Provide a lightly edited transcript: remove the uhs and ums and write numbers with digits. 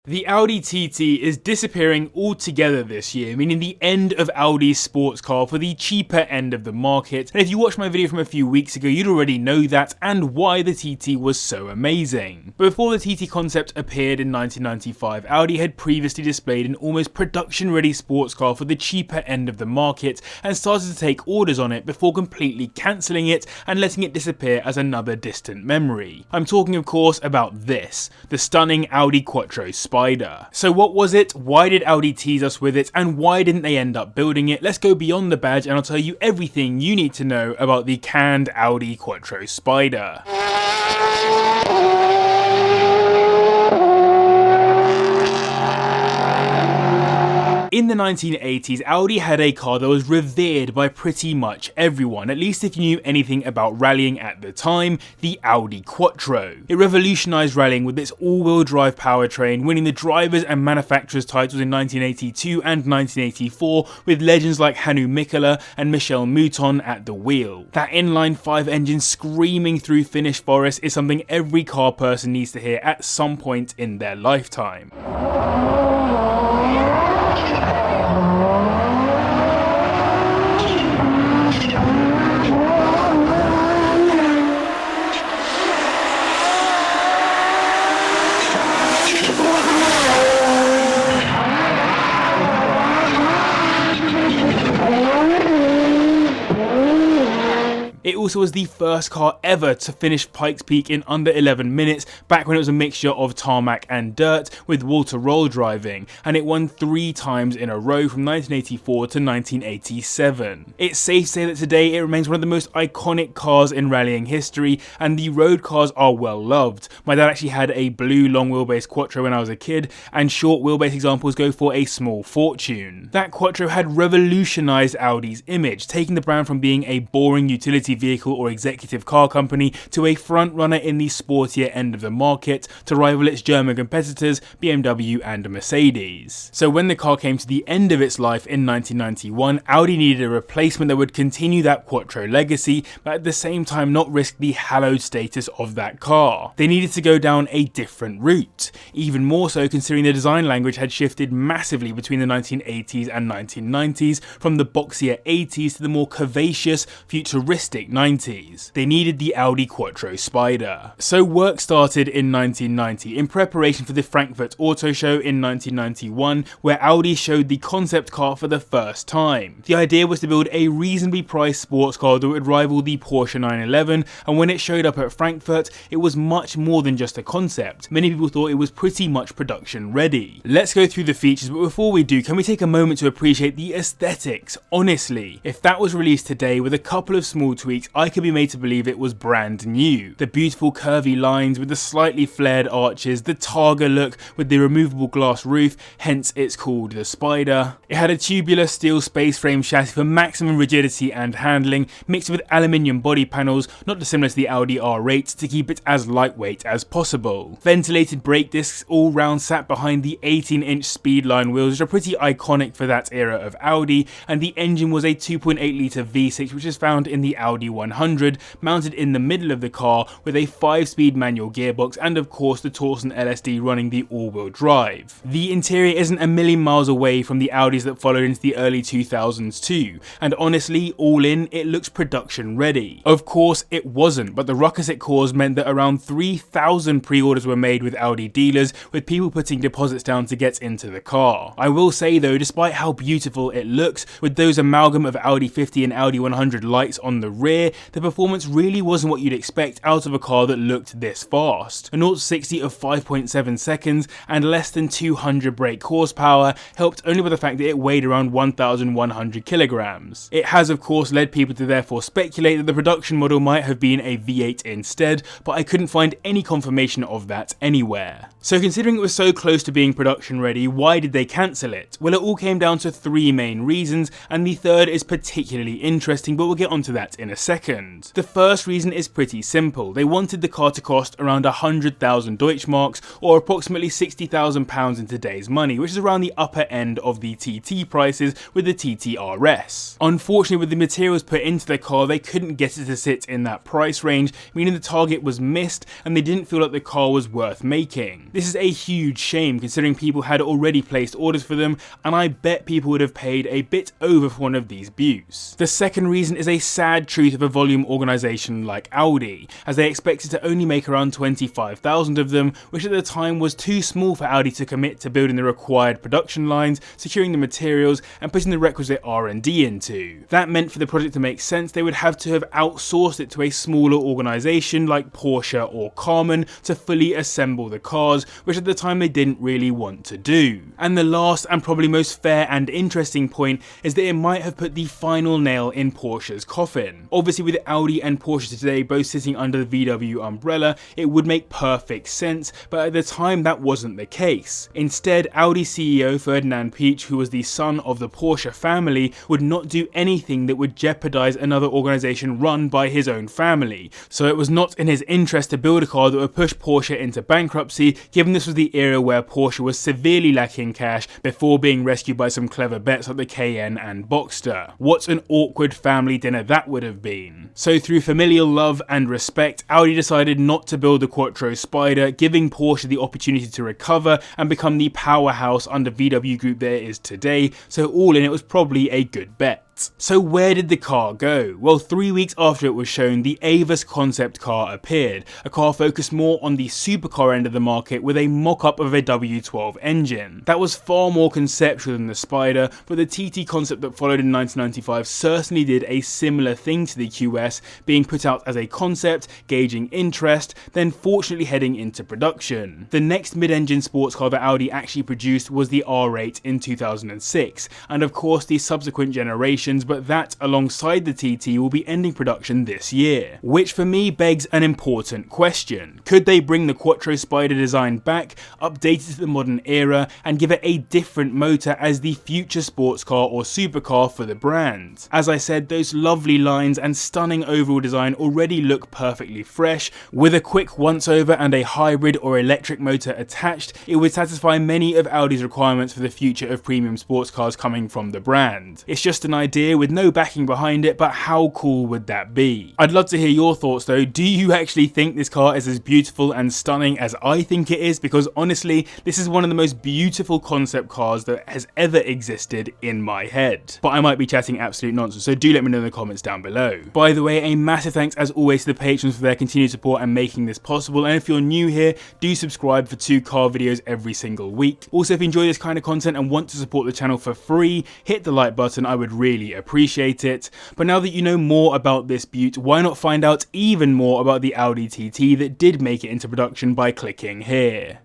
The Audi TT is disappearing altogether this year, meaning the end of Audi's sports car for the cheaper end of the market. And if you watched my video from a few weeks ago, you'd already know that and why the TT was so amazing. But before the TT concept appeared in 1995, Audi had previously displayed an almost production-ready sports car for the cheaper end of the market and started to take orders on it before completely cancelling it and letting it disappear as another distant memory. I'm talking of course about this, the stunning Audi Quattro Spyder. So what was it, why did Audi tease us with it, and why didn't they end up building it? Let's go beyond the badge and I'll tell you everything you need to know about the canned Audi Quattro Spyder. In the 1980s, Audi had a car that was revered by pretty much everyone, at least if you knew anything about rallying at the time, the Audi Quattro. It revolutionised rallying with its all-wheel drive powertrain, winning the drivers and manufacturers titles in 1982 and 1984 with legends like Hannu Mikkola and Michel Mouton at the wheel. That inline 5 engine screaming through Finnish forests is something every car person needs to hear at some point in their lifetime. It also was the first car ever to finish Pikes Peak in under 11 minutes, back when it was a mixture of tarmac and dirt with wall-to-roll driving, and it won 3 times in a row from 1984 to 1987. It's safe to say that today it remains one of the most iconic cars in rallying history, and the road cars are well loved. My dad actually had a blue long wheelbase Quattro when I was a kid, and short wheelbase examples go for a small fortune. That Quattro had revolutionised Audi's image, taking the brand from being a boring utility vehicle or executive car company to a front runner in the sportier end of the market to rival its German competitors BMW and Mercedes. So when the car came to the end of its life in 1991, Audi needed a replacement that would continue that Quattro legacy, but at the same time not risk the hallowed status of that car. They needed to go down a different route, even more so considering the design language had shifted massively between the 1980s and 1990s, from the boxier 80s to the more curvaceous, futuristic 90s. They needed the Audi Quattro Spyder. So work started in 1990 in preparation for the Frankfurt Auto Show in 1991, where Audi showed the concept car for the first time. The idea was to build a reasonably priced sports car that would rival the Porsche 911, and when it showed up at Frankfurt, it was much more than just a concept. Many people thought it was pretty much production ready. Let's go through the features, but before we do, can we take a moment to appreciate the aesthetics? Honestly, if that was released today with a couple of small tweaks, I could be made to believe it was brand new. The beautiful curvy lines with the slightly flared arches, the Targa look with the removable glass roof, hence it's called the Spyder. It had a tubular steel space frame chassis for maximum rigidity and handling, mixed with aluminium body panels, not dissimilar to the Audi R8, to keep it as lightweight as possible. Ventilated brake discs all round sat behind the 18-inch Speedline wheels, which are pretty iconic for that era of Audi, and the engine was a 2.8 litre V6 which is found in the Audi 100, mounted in the middle of the car with a 5-speed manual gearbox and of course the Torsen LSD running the all-wheel drive. The interior isn't a million miles away from the Audis that followed into the early 2000s too, and honestly, all in, it looks production ready. Of course it wasn't, but the ruckus it caused meant that around 3,000 pre-orders were made with Audi dealers, with people putting deposits down to get into the car. I will say though, despite how beautiful it looks, with those amalgam of Audi 50 and Audi 100 lights on the rear, the performance really wasn't what you'd expect out of a car that looked this fast. A 0-60 of 5.7 seconds and less than 200 brake horsepower, helped only by the fact that it weighed around 1,100 kilograms. It has of course led people to therefore speculate that the production model might have been a V8 instead, but I couldn't find any confirmation of that anywhere. So considering it was so close to being production ready, why did they cancel it? Well, it all came down to 3 main reasons, and the third is particularly interesting, but we'll get onto that in a second. second. The first reason is pretty simple. They wanted the car to cost around 100,000 Deutschmarks, or approximately £60,000 in today's money, which is around the upper end of the TT prices with the TT RS. Unfortunately, with the materials put into the car, they couldn't get it to sit in that price range, meaning the target was missed and they didn't feel like the car was worth making. This is a huge shame considering people had already placed orders for them, and I bet people would have paid a bit over for one of these beauts. The second reason is a sad truth of a volume organisation like Audi, as they expected to only make around 25,000 of them, which at the time was too small for Audi to commit to building the required production lines, securing the materials and putting the requisite R&D into. That meant for the project to make sense, they would have to have outsourced it to a smaller organisation like Porsche or Carman to fully assemble the cars, which at the time they didn't really want to do. And the last and probably most fair and interesting point is that it might have put the final nail in Porsche's coffin. Obviously, with Audi and Porsche today both sitting under the VW umbrella, it would make perfect sense, but at the time that wasn't the case. Instead, Audi CEO Ferdinand Piëch, who was the son of the Porsche family, would not do anything that would jeopardize another organisation run by his own family. So it was not in his interest to build a car that would push Porsche into bankruptcy, given this was the era where Porsche was severely lacking cash before being rescued by some clever bets like the Cayenne and Boxster. What an awkward family dinner that would have been. So through familial love and respect, Audi decided not to build the Quattro Spyder, giving Porsche the opportunity to recover and become the powerhouse under VW Group that it is today, so all in it was probably a good bet. So where did the car go? Well, 3 weeks after it was shown, the Avis concept car appeared, a car focused more on the supercar end of the market with a mock-up of a W12 engine. That was far more conceptual than the Spyder, but the TT concept that followed in 1995 certainly did a similar thing to the QS, being put out as a concept, gauging interest, then fortunately heading into production. The next mid-engine sports car that Audi actually produced was the R8 in 2006, and of course the subsequent generation, but that alongside the TT will be ending production this year. Which for me begs an important question. Could they bring the Quattro Spyder design back, update it to the modern era, and give it a different motor as the future sports car or supercar for the brand? As I said, those lovely lines and stunning overall design already look perfectly fresh. With a quick once over and a hybrid or electric motor attached, it would satisfy many of Audi's requirements for the future of premium sports cars coming from the brand. It's just an idea with no backing behind it, but how cool would that be? I'd love to hear your thoughts though. Do you actually think this car is as beautiful and stunning as I think it is? Because honestly, this is one of the most beautiful concept cars that has ever existed in my head. But I might be chatting absolute nonsense, so do let me know in the comments down below. By the way, a massive thanks as always to the patrons for their continued support and making this possible, and if you're new here, do subscribe for 2 car videos every single week. Also, if you enjoy this kind of content and want to support the channel for free, hit the like button, I would really appreciate it. But now that you know more about this beaut, why not find out even more about the Audi TT that did make it into production by clicking here.